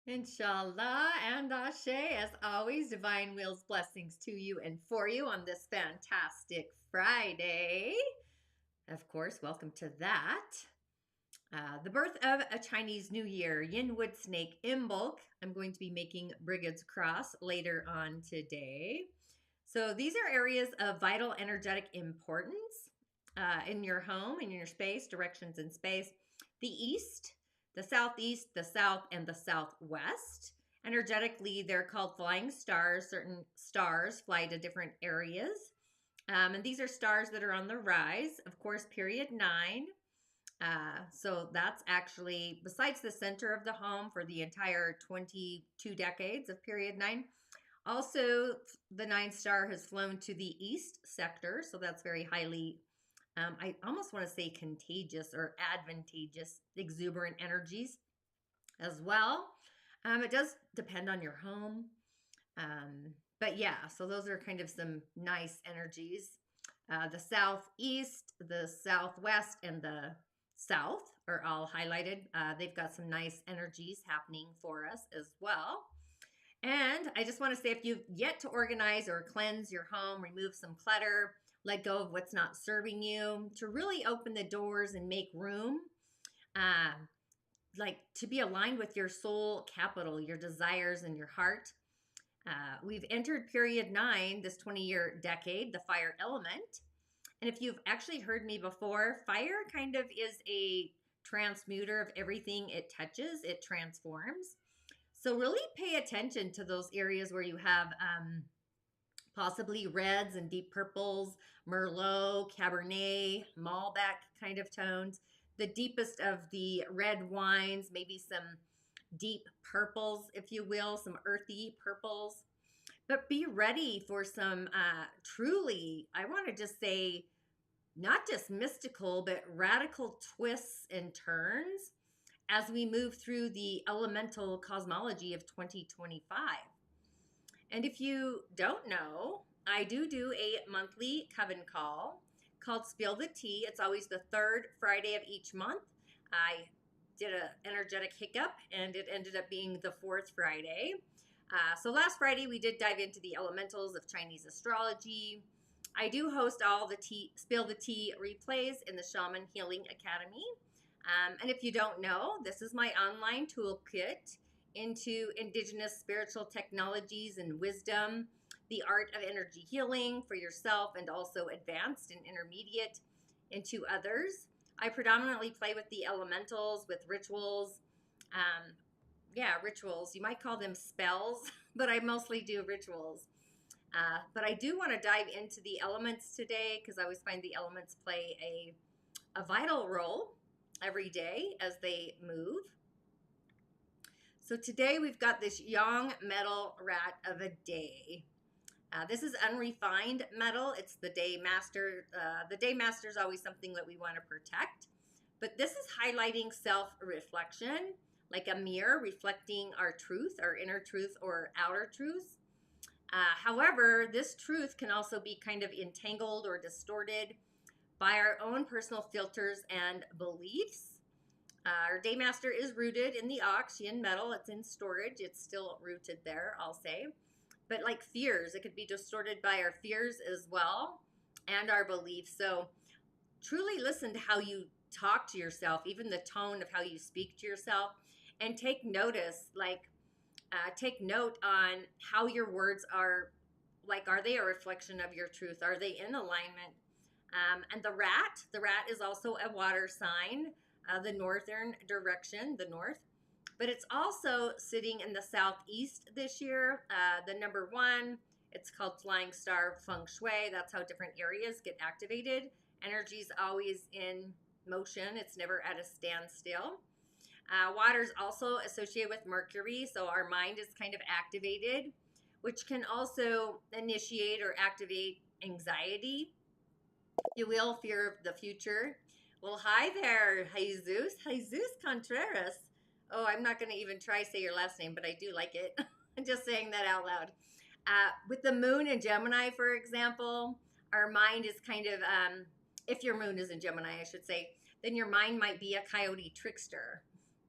Inshallah and Ashe, as always, divine wills blessings to you and for you on this fantastic Friday. Of course, welcome to that. The birth of a Chinese New Year, Yin Wood Snake Imbolc. I'm going to be making Brigid's Cross later on today. So these are areas of vital energetic importance in your home, in your space, directions in space. The East, the Southeast, the South, and the Southwest. Energetically, they're called flying stars. Certain stars fly to different areas. And these are stars that are on the rise. Of course, period 9. So that's actually, besides the center of the home for the entire 22 decades of period 9, also the 9 star has flown to the east sector. So that's very highly, I almost want to say contagious or advantageous, exuberant energies as well. It does depend on your home. But yeah, so those are kind of some nice energies. The southeast, the southwest, and the south are all highlighted. They've got some nice energies happening for us as well. And I just want to say, if you've yet to organize or cleanse your home, remove some clutter, let go of what's not serving you, to really open the doors and make room, like to be aligned with your soul capital, your desires and your heart. We've entered period 9, this 20-year decade, the fire element. And if you've actually heard me before, fire kind of is a transmuter of everything it touches. It transforms. So really pay attention to those areas where you have possibly reds and deep purples, Merlot, Cabernet, Malbec kind of tones. The deepest of the red wines, maybe some deep purples, if you will, some earthy purples. But be ready for some truly, I want to just say, not just mystical, but radical twists and turns as we move through the elemental cosmology of 2025. And if you don't know, I do a monthly coven call called Spill the Tea. It's always the third Friday of each month. I did an energetic hiccup and it ended up being the fourth Friday. So last Friday we did dive into the elementals of Chinese astrology. I do host all the Spill the Tea replays in the Shaman Healing Academy. And if you don't know, this is my online toolkit into indigenous spiritual technologies and wisdom, the art of energy healing for yourself, and also advanced and intermediate into others. I predominantly play with the elementals, with rituals. Rituals. You might call them spells, but I mostly do rituals. But I do want to dive into the elements today because I always find the elements play a vital role every day as they move. So today we've got this yang metal rat of a day. This is unrefined metal. It's the day master. The day master is always something that we want to protect. But this is highlighting self-reflection, like a mirror reflecting our truth, our inner truth or outer truth. However, this truth can also be kind of entangled or distorted by our own personal filters and beliefs. Our Daymaster is rooted in the ox, yin metal. It's in storage. It's still rooted there, I'll say. But like fears, it could be distorted by our fears as well and our beliefs. So truly listen to how you talk to yourself, even the tone of how you speak to yourself, and take notice, take note on how your words are, are they a reflection of your truth? Are they in alignment? And the rat is also a water sign, the northern direction, the north, but it's also sitting in the southeast this year. The number 1, it's called Flying Star Feng Shui. That's how different areas get activated. Energy's always in motion. It's never at a standstill. Water is also associated with Mercury, so our mind is kind of activated, which can also initiate or activate anxiety, you will, fear of the future. Well, hi there, Jesus Contreras. Oh, I'm not going to even try to say your last name, but I do like it. I'm just saying that out loud. With the moon in Gemini, for example, our mind is kind of, if your moon is in Gemini, I should say, then your mind might be a coyote trickster.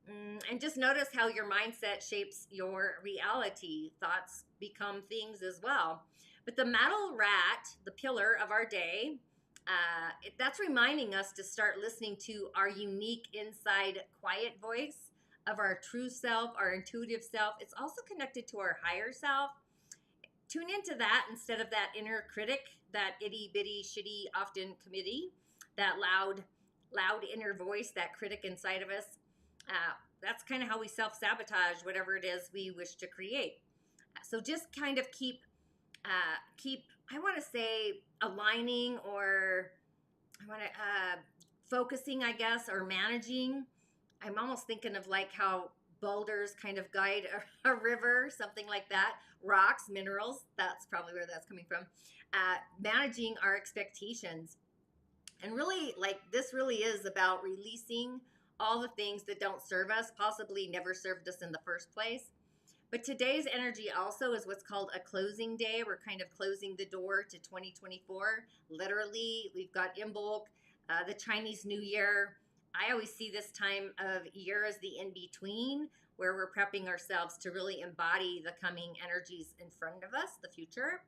And just notice how your mindset shapes your reality. Thoughts become things as well. But the metal rat, the pillar of our day, that's reminding us to start listening to our unique inside quiet voice of our true self, our intuitive self. It's also connected to our higher self. Tune into that instead of that inner critic, that itty bitty shitty often committee, that loud inner voice, that critic inside of us. That's kind of how we self-sabotage whatever it is we wish to create. So just kind of keep I want to say aligning, or I want to focusing, I guess, or managing. I'm almost thinking of like how boulders kind of guide a river, something like that. Rocks, minerals, that's probably where that's coming from. Managing our expectations. And really, like, this really is about releasing all the things that don't serve us, possibly never served us in the first place. But today's energy also is what's called a closing day. We're kind of closing the door to 2024. Literally, we've got Imbolc, the Chinese New Year. I always see this time of year as the in-between, where we're prepping ourselves to really embody the coming energies in front of us, the future.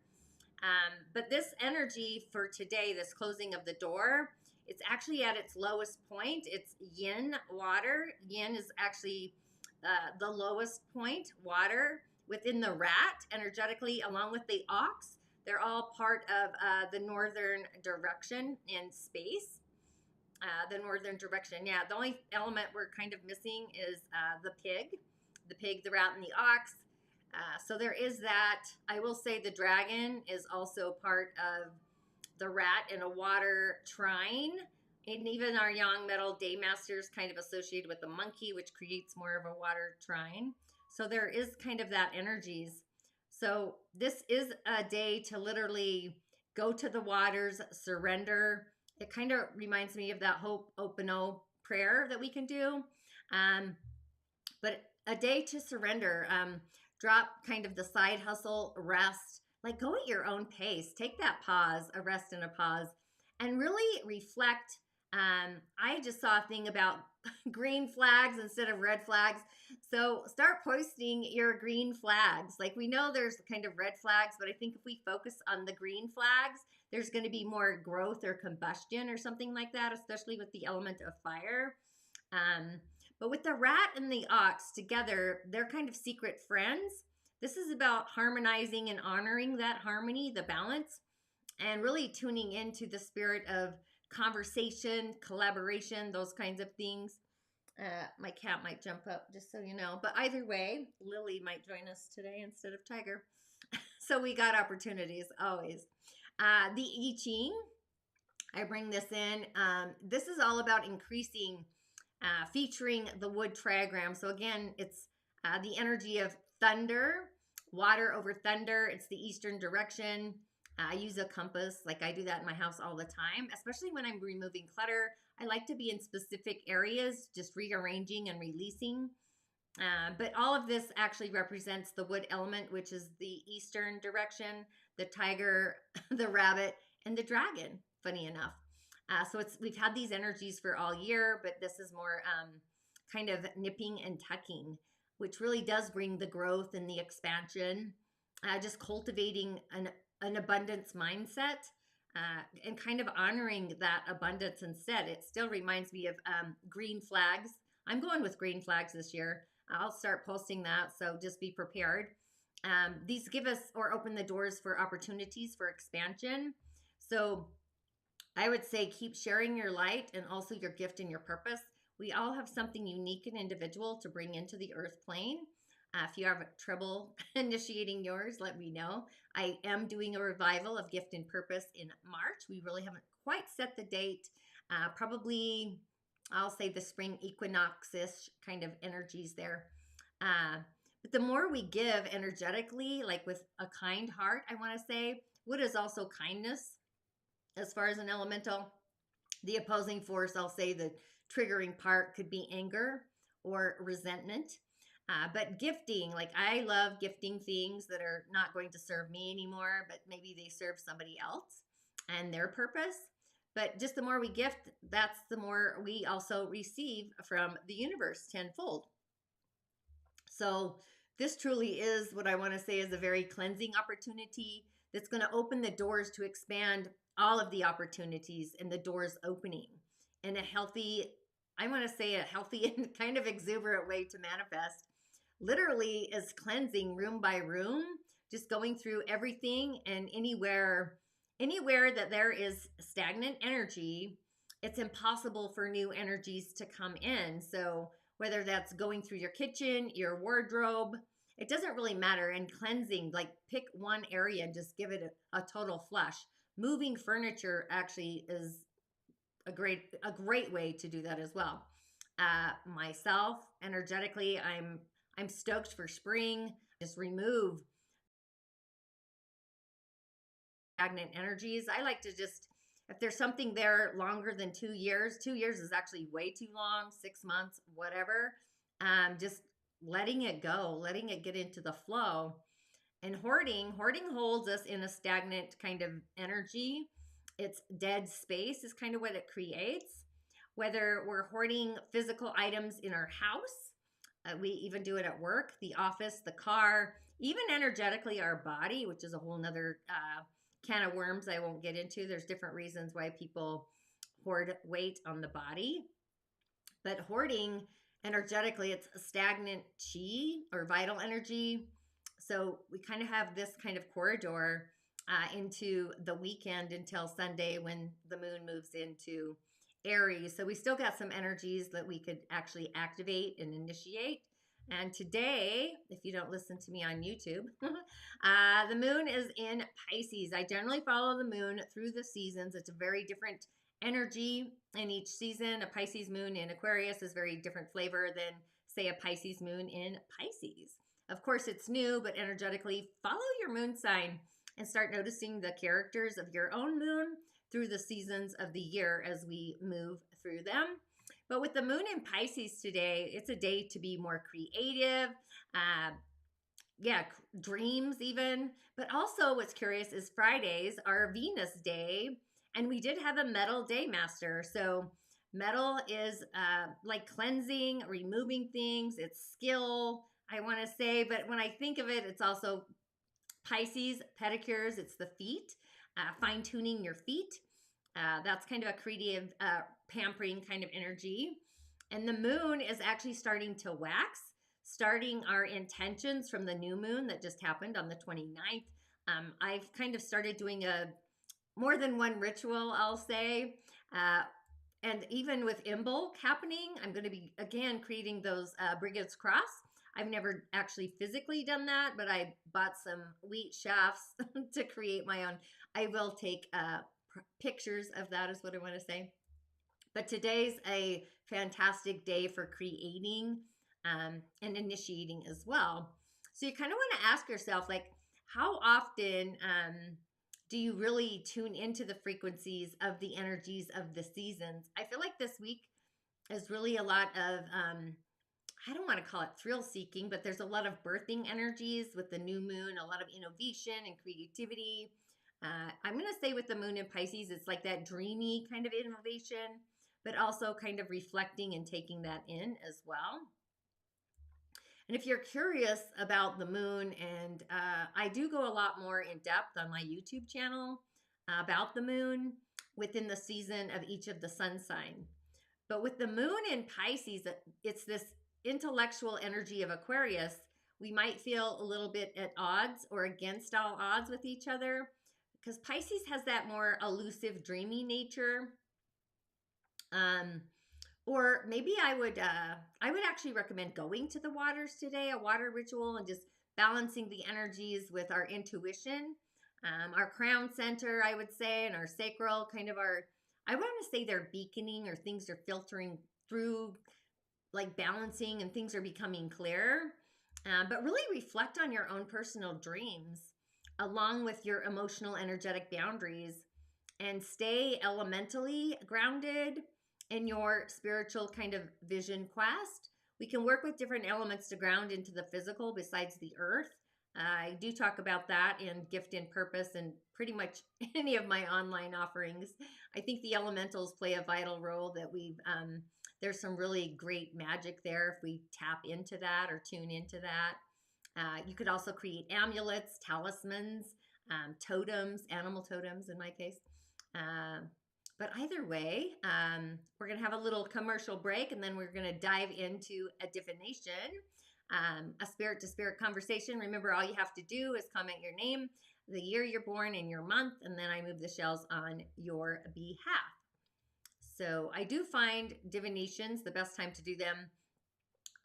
But this energy for today, this closing of the door, it's actually at its lowest point. It's yin, water. Yin is actually the lowest point, water, within the rat, energetically, along with the ox. They're all part of the northern direction in space. The northern direction. Yeah, the only element we're kind of missing is the pig, the rat, and the ox. So there is that. I will say the dragon is also part of the rat in a water trine. And even our young metal day masters kind of associated with the monkey, which creates more of a water trine. So there is kind of that energies. So this is a day to literally go to the waters, surrender. It kind of reminds me of that Ho'oponopono prayer that we can do. But a day to surrender. Drop kind of the side hustle, rest, like go at your own pace. Take that pause, a rest and a pause, and really reflect. I just saw a thing about green flags instead of red flags. So start posting your green flags. Like, we know there's kind of red flags, but I think if we focus on the green flags, there's going to be more growth or combustion or something like that, especially with the element of fire. But with the rat and the ox together, they're kind of secret friends. This is about harmonizing and honoring that harmony, the balance, and really tuning into the spirit of conversation, collaboration, those kinds of things. My cat might jump up, just so you know. But either way, Lily might join us today instead of Tiger. So we got opportunities always. The I Ching, I bring this in. This is all about increasing, featuring the wood trigram. So again, it's the energy of thunder, water over thunder. It's the eastern direction. I use a compass, like I do that in my house all the time, especially when I'm removing clutter. I like to be in specific areas, just rearranging and releasing. But all of this actually represents the wood element, which is the eastern direction, the tiger, the rabbit, and the dragon, funny enough. So we've had these energies for all year, but this is more kind of nipping and tucking, which really does bring the growth and the expansion, just cultivating an abundance mindset, and kind of honoring that abundance instead. It still reminds me of green flags. I'm going with green flags this year. I'll start posting that, so just be prepared. These give us or open the doors for opportunities for expansion. So I would say keep sharing your light and also your gift and your purpose. We all have something unique and individual to bring into the earth plane. If you have trouble initiating yours, let me know. I am doing a revival of gift and purpose in March. We really haven't quite set the date. Probably, I'll say the spring equinox-ish kind of energies there. But the more we give energetically, like with a kind heart, I want to say, wood is also kindness as far as an elemental. The opposing force, I'll say the triggering part could be anger or resentment. But gifting, like I love gifting things that are not going to serve me anymore, but maybe they serve somebody else and their purpose. But just the more we gift, that's the more we also receive from the universe tenfold. So this truly is what I want to say is a very cleansing opportunity that's going to open the doors to expand all of the opportunities and the doors opening in a healthy, I want to say a healthy and kind of exuberant way to manifest. Literally is cleansing room by room, just going through everything and anywhere that there is stagnant energy, it's impossible for new energies to come in. So whether that's going through your kitchen, your wardrobe, it doesn't really matter. And cleansing, like pick one area and just give it a total flush. Moving furniture actually is a great way to do that as well. Myself, energetically, I'm stoked for spring. Just remove stagnant energies. I like to just, if there's something there longer than 2 years, 2 years is actually way too long, 6 months, whatever. Just letting it go, letting it get into the flow. And hoarding holds us in a stagnant kind of energy. It's dead space is kind of what it creates. Whether we're hoarding physical items in our house, we even do it at work, the office, the car, even energetically our body, which is a whole nother can of worms I won't get into. There's different reasons why people hoard weight on the body. But hoarding energetically, it's a stagnant chi or vital energy. So we kind of have this kind of corridor into the weekend until Sunday when the moon moves into Aries. So we still got some energies that we could actually activate and initiate. And today, if you don't listen to me on YouTube, the moon is in Pisces. I generally follow the moon through the seasons. It's a very different energy in each season. A Pisces moon in Aquarius is very different flavor than, say, a Pisces moon in Pisces. Of course, it's new, but energetically, follow your moon sign and start noticing the characters of your own moon through the seasons of the year as we move through them. But with the moon in Pisces today, it's a day to be more creative, dreams even. But also what's curious is Fridays are Venus day, and we did have a metal day master. So metal is like cleansing, removing things. It's skill, I want to say. But when I think of it, it's also Pisces, pedicures, it's the feet, fine tuning your feet. That's kind of a creative, pampering kind of energy. And the moon is actually starting to wax, starting our intentions from the new moon that just happened on the 29th. I've kind of started doing more than one ritual, I'll say. And even with Imbolc happening, I'm going to be, again, creating those Brigid's cross. I've never actually physically done that, but I bought some wheat shafts to create my own. I will take pictures of that is what I want to say. But today's a fantastic day for creating and initiating as well. So you kind of want to ask yourself, like, how often do you really tune into the frequencies of the energies of the seasons? I feel like this week is really a lot of, I don't want to call it thrill seeking, but there's a lot of birthing energies with the new moon, a lot of innovation and creativity. I'm going to say with the moon in Pisces, it's like that dreamy kind of innovation, but also kind of reflecting and taking that in as well. And if you're curious about the moon, and I do go a lot more in depth on my YouTube channel about the moon within the season of each of the sun sign. But with the moon in Pisces, it's this intellectual energy of Aquarius. We might feel a little bit at odds or against all odds with each other, because Pisces has that more elusive, dreamy nature. Or maybe I would actually recommend going to the waters today, a water ritual, and just balancing the energies with our intuition, our crown center, I would say, and our sacral, kind of I want to say they're beaconing, or things are filtering through, like balancing, and things are becoming clearer. But really reflect on your own personal dreams along with your emotional, energetic boundaries, and stay elementally grounded in your spiritual kind of vision quest. We can work with different elements to ground into the physical besides the earth. I do talk about that in Gift and Purpose and pretty much any of my online offerings. I think the elementals play a vital role that there's some really great magic there if we tap into that or tune into that. You could also create amulets, talismans, totems, animal totems in my case. But either way, we're going to have a little commercial break and then we're going to dive into a divination, a spirit to spirit conversation. Remember, all you have to do is comment your name, the year you're born, and your month, and then I move the shells on your behalf. So I do find divinations, the best time to do them,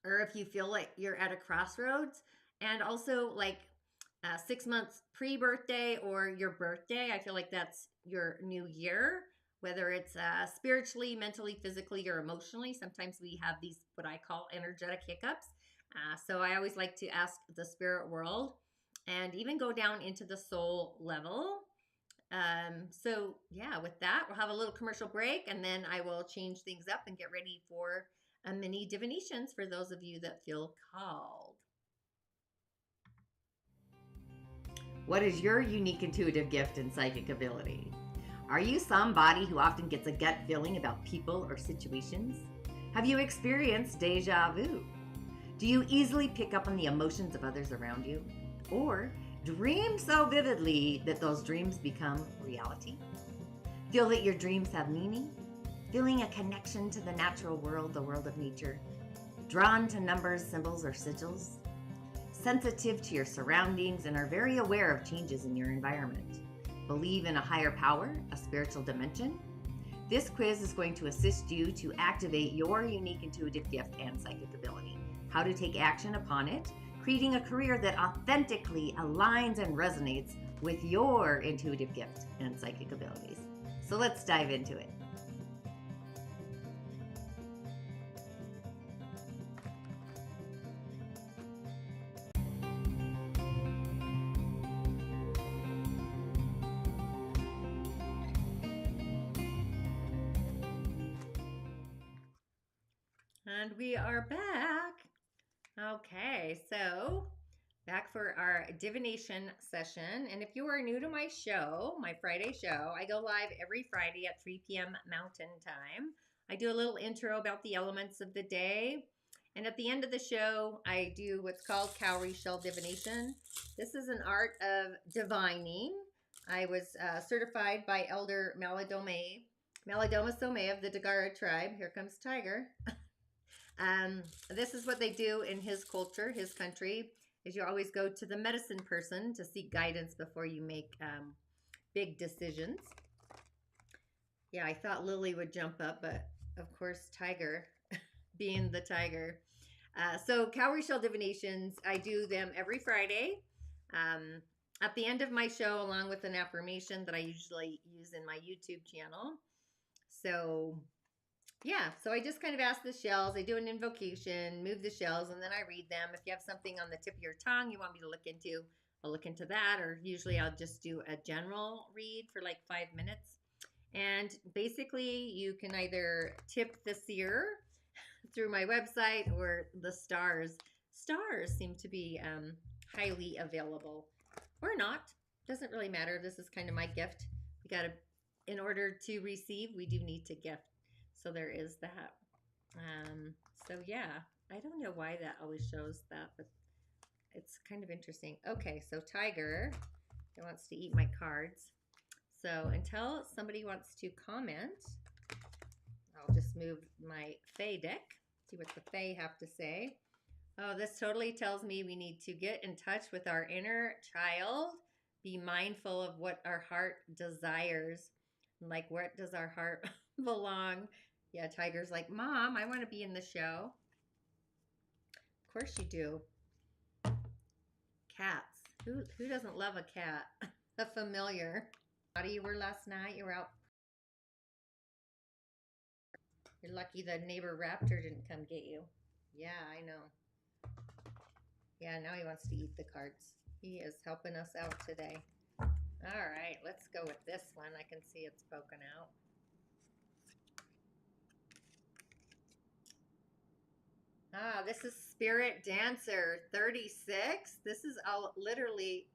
or if you feel like you're at a crossroads, and also like 6 months pre-birthday or your birthday. I feel like that's your new year, whether it's spiritually, mentally, physically, or emotionally. Sometimes we have these, what I call energetic hiccups. So I always like to ask the spirit world and even go down into the soul level. So yeah, with that, we'll have a little commercial break and then I will change things up and get ready for a mini divinations for those of you that feel called. What is your unique intuitive gift and psychic ability? Are you somebody who often gets a gut feeling about people or situations? Have you experienced deja vu? Do you easily pick up on the emotions of others around you? Or dream so vividly that those dreams become reality? Feel that your dreams have meaning? Feeling a connection to the natural world, the world of nature? Drawn to numbers, symbols, or sigils? Sensitive to your surroundings and are very aware of changes in your environment? Believe in a higher power, a spiritual dimension? This quiz is going to assist you to activate your unique intuitive gift and psychic ability, how to take action upon it, creating a career that authentically aligns and resonates with your intuitive gift and psychic abilities. So let's dive into it. And we are back. Okay, so back for our divination session. And if you are new to my show, my Friday show, I go live every Friday at 3 p.m. Mountain Time. I do a little intro about the elements of the day. And at the end of the show, I do what's called Cowry Shell Divination. This is an art of divining. I was certified by Elder Malidome Somé of the Dagara tribe. Here comes Tiger. This is what they do in his culture, his country, is you always go to the medicine person to seek guidance before you make big decisions. Yeah, I thought Lily would jump up, but of course, Tiger, being the tiger. So Cowrie Shell Divinations, I do them every Friday. At the end of my show, along with an affirmation that I usually use in my YouTube channel. So yeah, so I just kind of ask the shells. I do an invocation, move the shells, and then I read them. If you have something on the tip of your tongue you want me to look into, I'll look into that. Or usually I'll just do a general read for like 5 minutes. And basically you can either tip the seer through my website or the stars. Stars seem to be highly available or not. Doesn't really matter. This is kind of my gift. We got to, in order to receive, we do need to gift. So there is that. So yeah, I don't know why that always shows that, but it's kind of interesting. Okay, so Tiger wants to eat my cards. So until somebody wants to comment, I'll just move my Fae deck, see what the Fae have to say. Oh, this totally tells me we need to get in touch with our inner child, be mindful of what our heart desires. Like, where does our heart belong? Yeah, Tiger's like, Mom, I want to be in the show. Of course you do. Cats. Who doesn't love a cat? A familiar. How you were last night? You were out. You're lucky the neighbor raptor didn't come get you. Yeah, I know. Yeah, now he wants to eat the cards. He is helping us out today. All right, let's go with this one. I can see it's poking out. Ah, this is Spirit Dancer 36. This is all literally,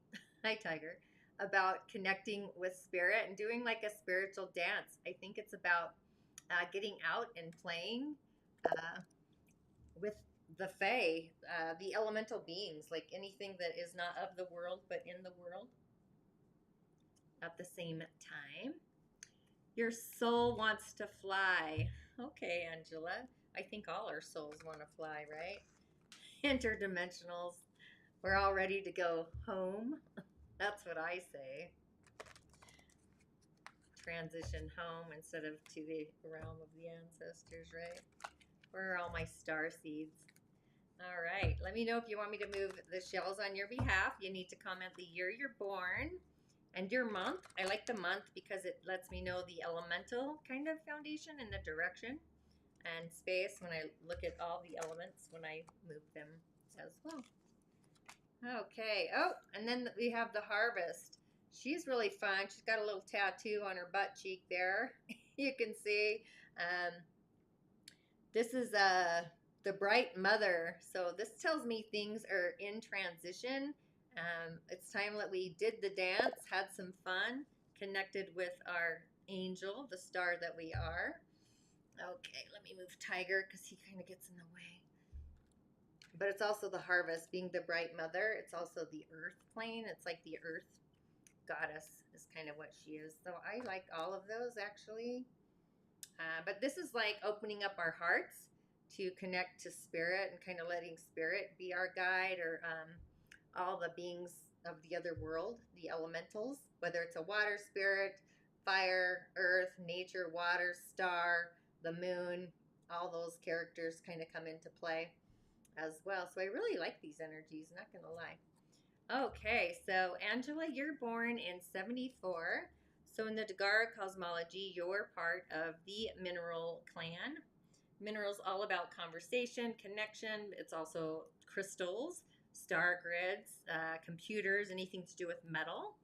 hi Tiger, about connecting with spirit and doing like a spiritual dance. I think it's about getting out and playing with the Fae, the elemental beings, like anything that is not of the world but in the world at the same time. Your soul wants to fly. Okay, Angela. I think all our souls want to fly, right? Interdimensionals. We're all ready to go home. That's what I say. Transition home instead of to the realm of the ancestors, right? Where are all my star seeds? All right. Let me know if you want me to move the shells on your behalf. You need to comment the year you're born and your month. I like the month because it lets me know the elemental kind of foundation and the direction and space when I look at all the elements when I move them as well. Okay. Oh, and then we have the harvest. She's really fun. She's got a little tattoo on her butt cheek there. You can see. This is the bright mother. So this tells me things are in transition. It's time that we did the dance, had some fun, connected with our angel, the star that we are. Okay, let me move Tiger because he kind of gets in the way. But it's also the harvest, being the bright mother. It's also the earth plane. It's like the earth goddess is kind of what she is. So I like all of those actually. But this is like opening up our hearts to connect to spirit and kind of letting spirit be our guide, or all the beings of the other world, the elementals, whether it's a water spirit, fire, earth, nature, water, star, the moon, all those characters kind of come into play as well. So I really like these energies, not going to lie. Okay, so Angela, you're born in 74. So in the Dagara cosmology, you're part of the mineral clan. Minerals all about conversation, connection. It's also crystals, star grids, computers, anything to do with metal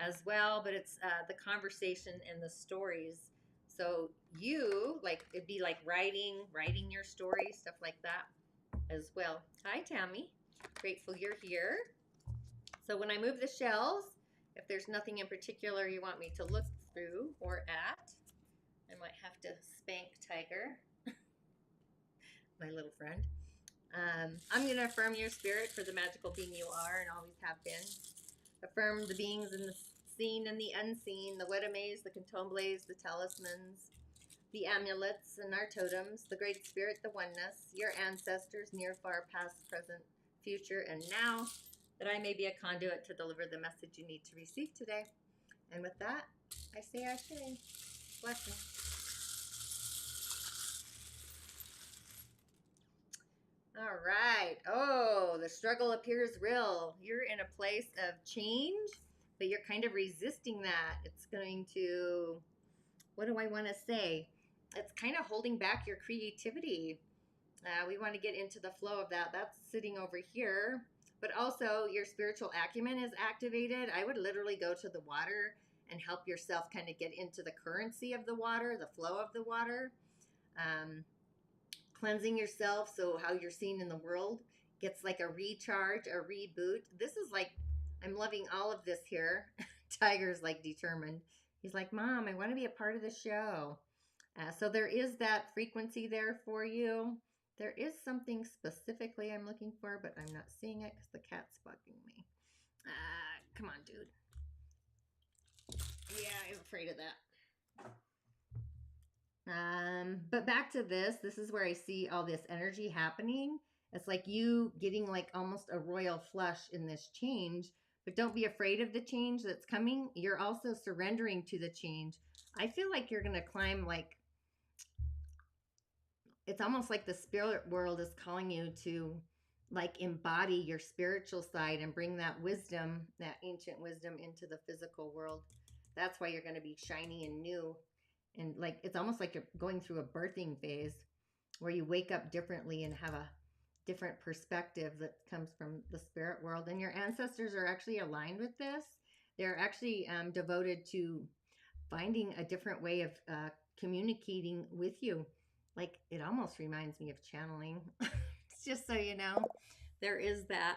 as well. But it's the conversation and the stories. So you, like, it'd be like writing your story, stuff like that as well. Hi, Tammy. Grateful you're here. So when I move the shells, if there's nothing in particular you want me to look through or at, I might have to spank Tiger, my little friend. I'm going to affirm your spirit for the magical being you are and always have been. Affirm the beings in the seen and the unseen, the Wedamays, the Cantombles, the talismans, the amulets and our totems, the great spirit, the oneness, your ancestors, near, far, past, present, future, and now, that I may be a conduit to deliver the message you need to receive today. And with that, I say Ashe. Blessing. All right. Oh, the struggle appears real. You're in a place of change, but you're kind of resisting that. It's going to, what do I want to say? It's kind of holding back your creativity. We want to get into the flow of that. That's sitting over here. But also your spiritual acumen is activated. I would literally go to the water and help yourself kind of get into the currency of the water, the flow of the water. Cleansing yourself so how you're seen in the world gets like a recharge, a reboot. This is like, I'm loving all of this here. Tiger's like determined. He's like, Mom, I want to be a part of the show. So there is that frequency there for you. There is something specifically I'm looking for, but I'm not seeing it because the cat's bugging me. Come on, dude. Yeah, I'm afraid of that. But back to this. This is where I see all this energy happening. It's like you getting like almost a royal flush in this change, but don't be afraid of the change that's coming. You're also surrendering to the change. I feel like you're going to climb, like, it's almost like the spirit world is calling you to like embody your spiritual side and bring that wisdom, that ancient wisdom, into the physical world. That's why you're going to be shiny and new. And like, it's almost like you're going through a birthing phase where you wake up differently and have a different perspective that comes from the spirit world. And your ancestors are actually aligned with this. They're actually devoted to finding a different way of communicating with you. Like, it almost reminds me of channeling. Just so you know, there is that.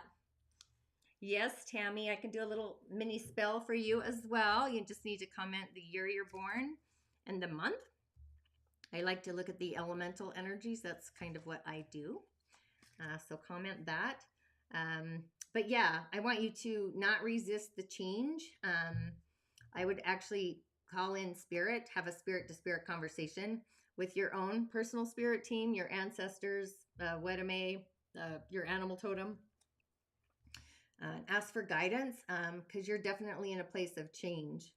Yes, Tammy, I can do a little mini spell for you as well. You just need to comment the year you're born and the month. I like to look at the elemental energies. That's kind of what I do. So comment that. But yeah, I want you to not resist the change. I would actually call in spirit, have a spirit to spirit conversation with your own personal spirit team, your ancestors, Wedame, your animal totem. Ask for guidance because you're definitely in a place of change.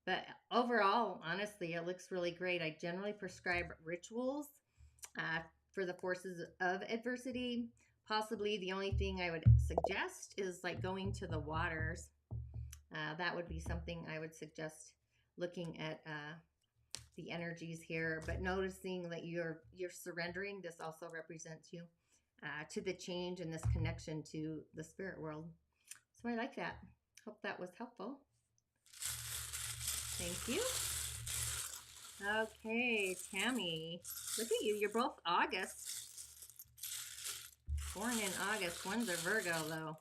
But overall, honestly, it looks really great. I generally prescribe rituals for the forces of adversity. Possibly the only thing I would suggest is like going to the waters. That would be something I would suggest, looking at the energies here, but noticing that you're surrendering. This also represents you to the change and this connection to the spirit world. So I like that. Hope that was helpful. Thank you. Okay, Tammy, look at you. You're both August. Born in August. One's a Virgo, though.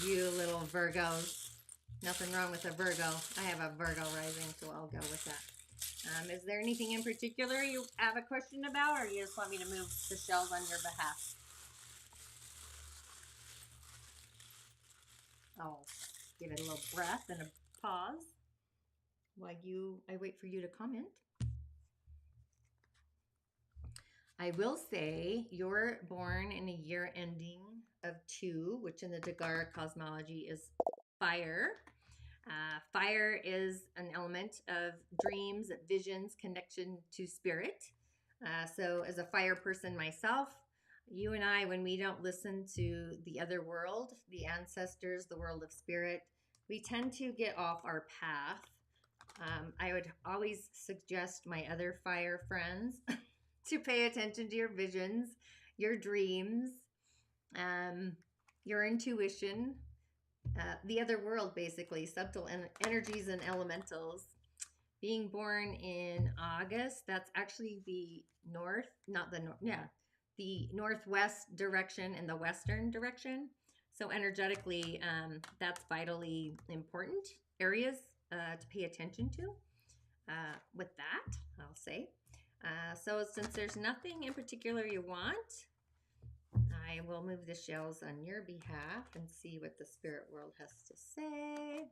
You little Virgos. Nothing wrong with a Virgo. I have a Virgo rising, so I'll go with that. Is there anything in particular you have a question about, or you just want me to move the shells on your behalf? I'll give it a little breath and a pause while I wait for you to comment. I will say you're born in a year ending of 2, which in the Dagara cosmology is fire. Fire is an element of dreams, visions, connection to spirit. So as a fire person myself, you and I, when we don't listen to the other world, the ancestors, the world of spirit, we tend to get off our path. I would always suggest my other fire friends to pay attention to your visions, your dreams, your intuition, the other world, basically, subtle energies and elementals. Being born in August, that's actually the north, not the north, yeah, the northwest direction and the western direction. So energetically, that's vitally important areas to pay attention to. With that, I'll say. So since there's nothing in particular you want, I will move the shells on your behalf and see what the spirit world has to say.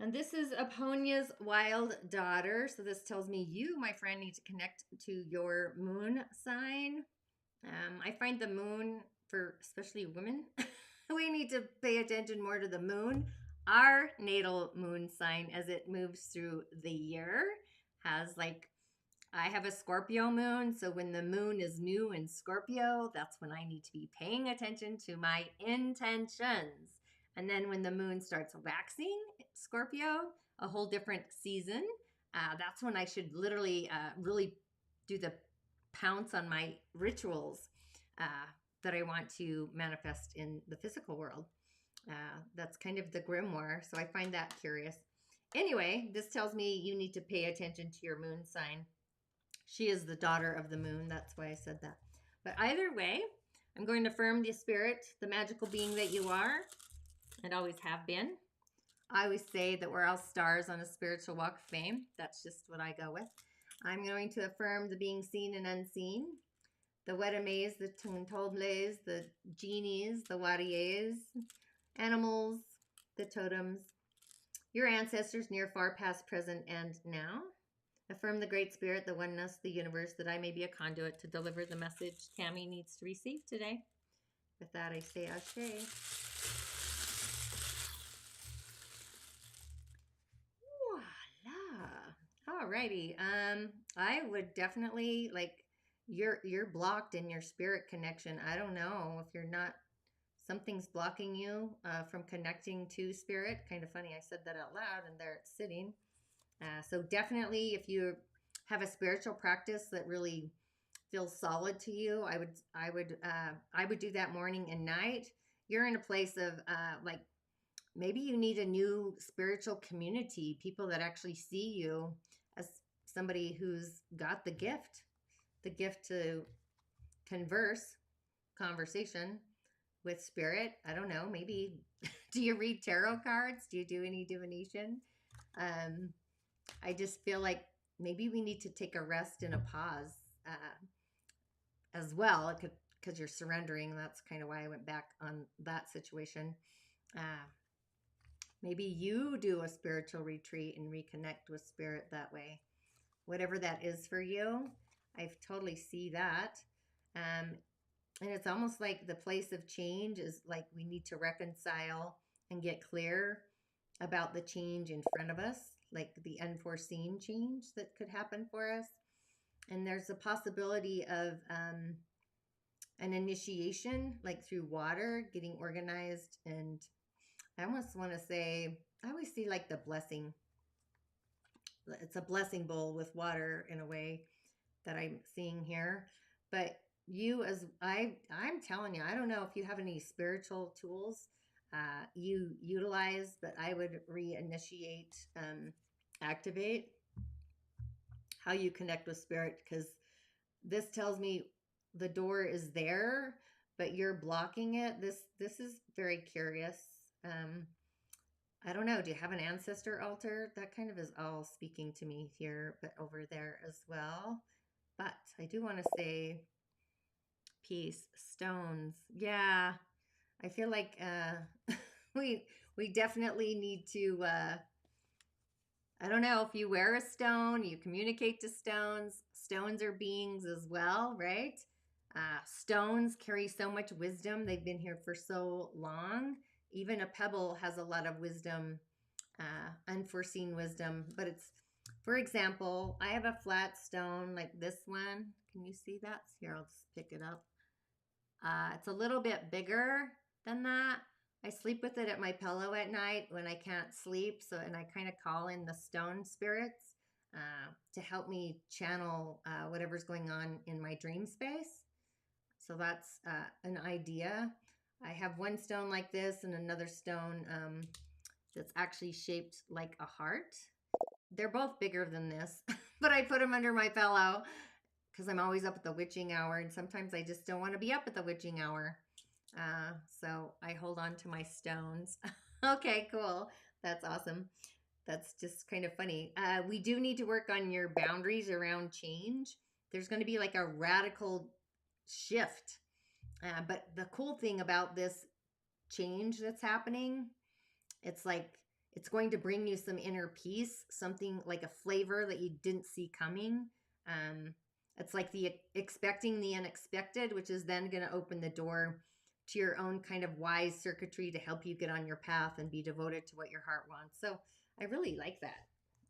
And this is Aponia's wild daughter. So this tells me you, my friend, need to connect to your moon sign. I find the moon, for especially women, we need to pay attention more to the moon. Our natal moon sign, as it moves through the year, has like, I have a Scorpio moon, so when the moon is new in Scorpio, that's when I need to be paying attention to my intentions. And then when the moon starts waxing Scorpio, a whole different season, that's when I should literally really do the pounce on my rituals that I want to manifest in the physical world. That's kind of the grimoire, so I find that curious. Anyway, this tells me you need to pay attention to your moon sign. She is the daughter of the moon. That's why I said that. But either way, I'm going to affirm the spirit, the magical being that you are and always have been. I always say that we're all stars on a spiritual walk of fame. That's just what I go with. I'm going to affirm the being seen and unseen, the Wedames, the Tuntobles, the genies, the Wadies, animals, the totems, your ancestors near, far, past, present, and now. Affirm the Great Spirit, the oneness, the universe, that I may be a conduit to deliver the message Tammy needs to receive today. With that, I say Ashe. Voila. Alrighty. I would definitely, like, you're blocked in your spirit connection. I don't know if you're not, something's blocking you from connecting to spirit. Kind of funny, I said that out loud and there it's sitting. So definitely, if you have a spiritual practice that really feels solid to you, I would do that morning and night. You're in a place of like, maybe you need a new spiritual community, people that actually see you as somebody who's got the gift, the gift to conversation with spirit. I don't know, maybe do you read tarot cards? Do you do any divination? I just feel like maybe we need to take a rest and a pause as well, because you're surrendering. That's kind of why I went back on that situation. Maybe you do a spiritual retreat and reconnect with spirit that way. Whatever that is for you, I totally see that. And it's almost like the place of change is like we need to reconcile and get clear about the change in front of us, like the unforeseen change that could happen for us. And there's a possibility of an initiation, like through water, getting organized. And I almost want to say, I always see like the blessing. It's a blessing bowl with water in a way that I'm seeing here. But you, as I'm telling you, I don't know if you have any spiritual tools you utilize, but I would reinitiate, activate how you connect with spirit, because this tells me the door is there, but you're blocking it. This is very curious. I don't know. Do you have an ancestor altar? That kind of is all speaking to me here, but over there as well. But I do want to say peace, stones. Yeah, I feel like we definitely need to. I don't know if you wear a stone, you communicate to stones. Stones are beings as well, right? Stones carry so much wisdom. They've been here for so long. Even a pebble has a lot of wisdom, unforeseen wisdom. But it's, for example, I have a flat stone like this one. Can you see that? Here, I'll just pick it up. It's a little bit bigger than that. I sleep with it at my pillow at night when I can't sleep. So, and I kind of call in the stone spirits to help me channel whatever's going on in my dream space. So that's an idea. I have one stone like this and another stone that's actually shaped like a heart. They're both bigger than this, but I put them under my pillow because I'm always up at the witching hour, and sometimes I just don't want to be up at the witching hour. So I hold on to my stones. Okay, cool. That's awesome. That's just kind of funny. We do need to work on your boundaries around change. There's going to be like a radical shift. But the cool thing about this change that's happening, it's like it's going to bring you some inner peace, something like a flavor that you didn't see coming. It's like the expecting the unexpected, which is then going to open the door to your own kind of wise circuitry to help you get on your path and be devoted to what your heart wants. So I really like that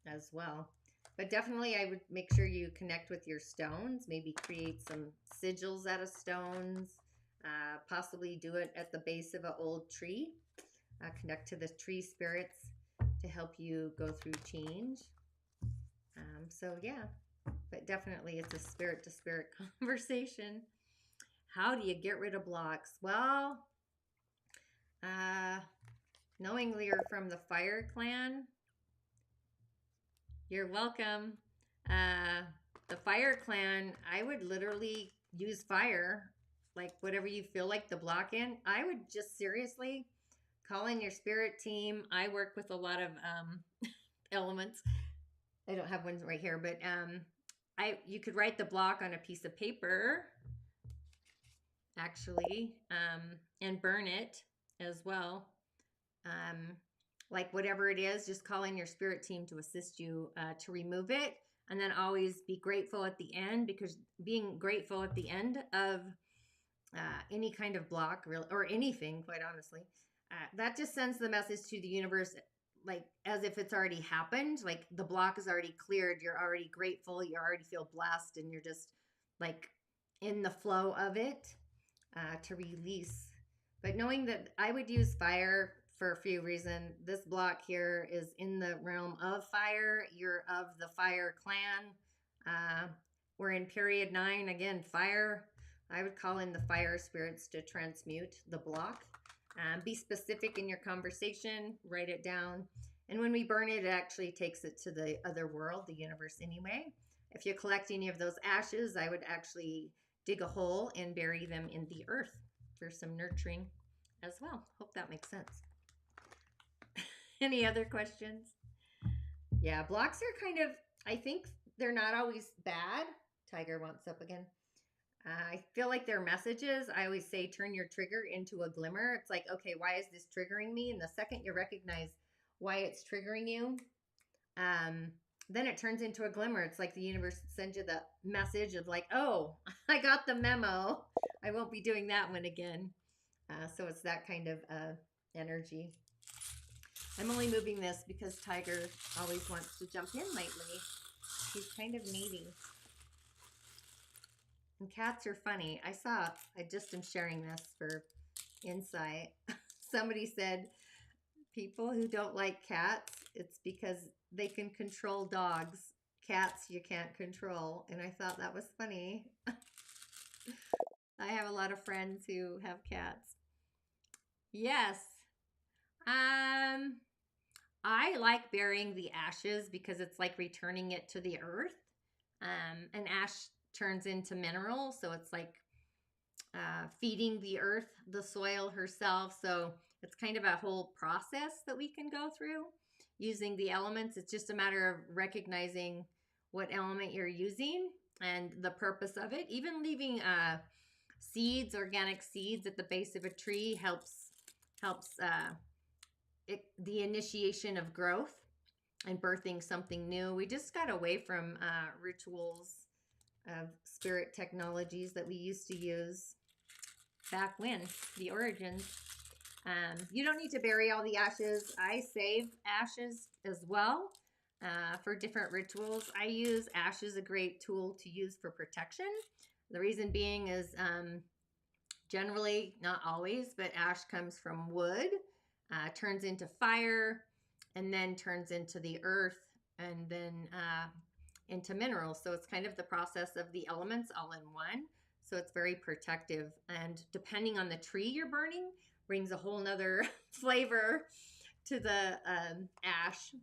as well. But definitely I would make sure you connect with your stones, maybe create some sigils out of stones, possibly do it at the base of an old tree, connect to the tree spirits to help you go through change. So yeah, but definitely it's a spirit to spirit conversation. How do you get rid of blocks? Well, knowingly you're from the fire clan, you're welcome. The fire clan, I would literally use fire, like whatever you feel like the block in. I would just seriously call in your spirit team. I work with a lot of elements. I don't have one right here, but you could write the block on a piece of paper, actually, and burn it as well. Like whatever it is, just call in your spirit team to assist you to remove it. And then always be grateful at the end, because being grateful at the end of any kind of block, or anything, quite honestly, that just sends the message to the universe, like as if it's already happened. Like the block is already cleared. You're already grateful. You already feel blessed, and you're just like in the flow of it to release. But knowing that I would use fire for a few reasons. This block here is in the realm of fire. You're of the fire clan. We're in period 9. Again, fire. I would call in the fire spirits to transmute the block. Be specific in your conversation. Write it down. And when we burn it, it actually takes it to the other world, the universe anyway. If you collect any of those ashes, I would actually dig a hole and bury them in the earth for some nurturing as well. Hope that makes sense. Any other questions? Yeah, blocks are kind of, I think they're not always bad. Tiger wants up again. I feel like they're messages. I always say turn your trigger into a glimmer. It's like, okay, why is this triggering me? And the second you recognize why it's triggering you, then it turns into a glimmer. It's like the universe sends you the message of like, oh, I got the memo. I won't be doing that one again. So it's that kind of energy. I'm only moving this because Tiger always wants to jump in lately. He's kind of needy. And cats are funny. I just am sharing this for insight. Somebody said people who don't like cats, it's because they can control dogs. Cats you can't control. And I thought that was funny. I have a lot of friends who have cats. Yes. I like burying the ashes because it's like returning it to the earth. An ash turns into mineral, so it's like feeding the earth, the soil herself. So it's kind of a whole process that we can go through using the elements. It's just a matter of recognizing what element you're using and the purpose of it. Even leaving seeds, organic seeds at the base of a tree helps the initiation of growth and birthing something new. We just got away from rituals of spirit technologies that we used to use back when, the origins. You don't need to bury all the ashes. I save ashes as well for different rituals. I use ash as a great tool to use for protection. The reason being is generally, not always, but ash comes from wood, turns into fire, and then turns into the earth, and then into minerals. So it's kind of the process of the elements all in one. So it's very protective. And depending on the tree you're burning, brings a whole nother flavor to the ash.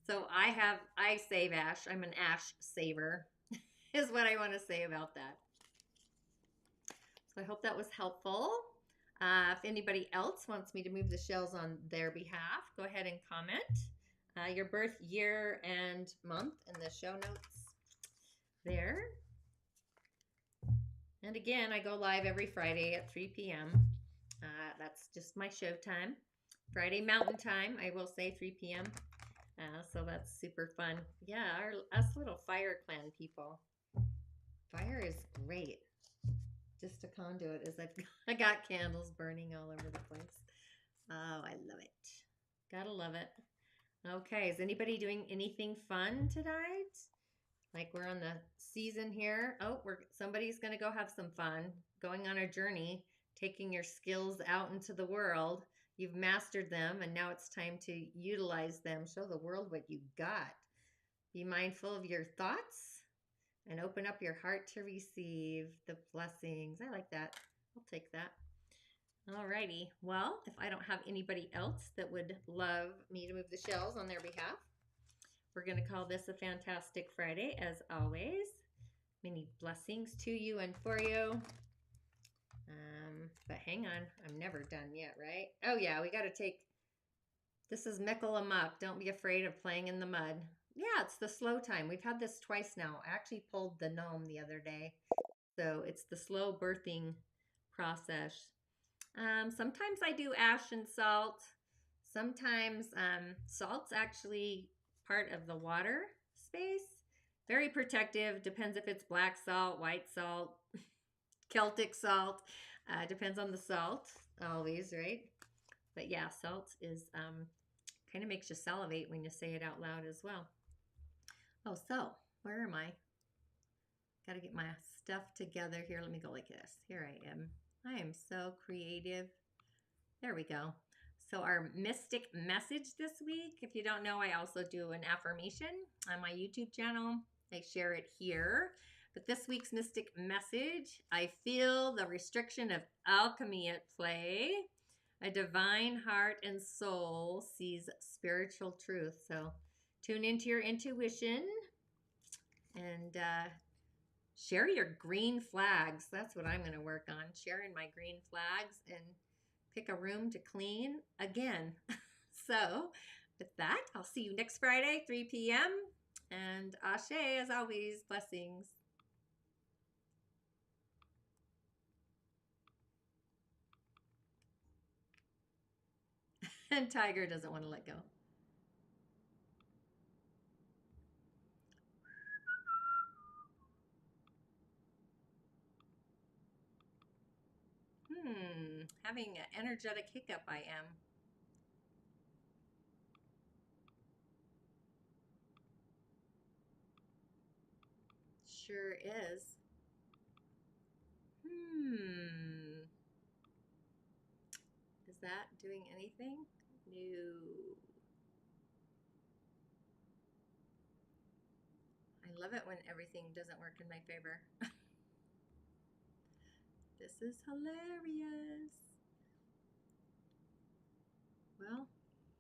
So I save ash. I'm an ash saver, is what I want to say about that. So I hope that was helpful. If anybody else wants me to move the shells on their behalf, go ahead and comment your birth year and month in the show notes there. And again, I go live every Friday at 3 p.m. That's just my show time. Friday Mountain Time, I will say 3 p.m. So that's super fun. Yeah, us little fire clan people. Fire is great. Just a conduit as I got candles burning all over the place. Oh, I love it. Gotta love it. Okay, is anybody doing anything fun tonight? Like we're on the season here. Oh, somebody's gonna go have some fun, going on a journey, taking your skills out into the world. You've mastered them, and now it's time to utilize them. Show the world what you got. Be mindful of your thoughts and open up your heart to receive the blessings. I like that. I'll take that. Alrighty. Well, if I don't have anybody else that would love me to move the shells on their behalf, we're going to call this a fantastic Friday as always. Many blessings to you and for you. But hang on, I'm never done yet, right? Oh yeah, we got to take, this is Mickle Amok. Don't be afraid of playing in the mud. Yeah, it's the slow time. We've had this twice now. I actually pulled the gnome the other day. So it's the slow birthing process. Sometimes I do ash and salt. Sometimes salt's actually part of the water space. Very protective. Depends if it's black salt, white salt, Celtic salt. Depends on the salt, always, right? But yeah, salt is kind of makes you salivate when you say it out loud as well. Oh, so where am I? Got to get my stuff together here. Let me go like this. Here I am. I am so creative. There we go. So our mystic message this week, if you don't know, I also do an affirmation on my YouTube channel. I share it here. But this week's mystic message, I feel the restriction of alchemy at play. A divine heart and soul sees spiritual truth. So tune into your intuition. And share your green flags. That's what I'm going to work on, sharing my green flags, and pick a room to clean again. So with that, I'll see you next Friday, 3 p.m. And Ashe, as always, blessings. And Tiger doesn't want to let go. Having an energetic hiccup, I am. Sure is. Is that doing anything? No. I love it when everything doesn't work in my favor. This is hilarious. Well,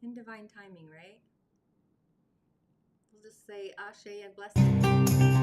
in divine timing, right? We'll just say Ashe and blessings.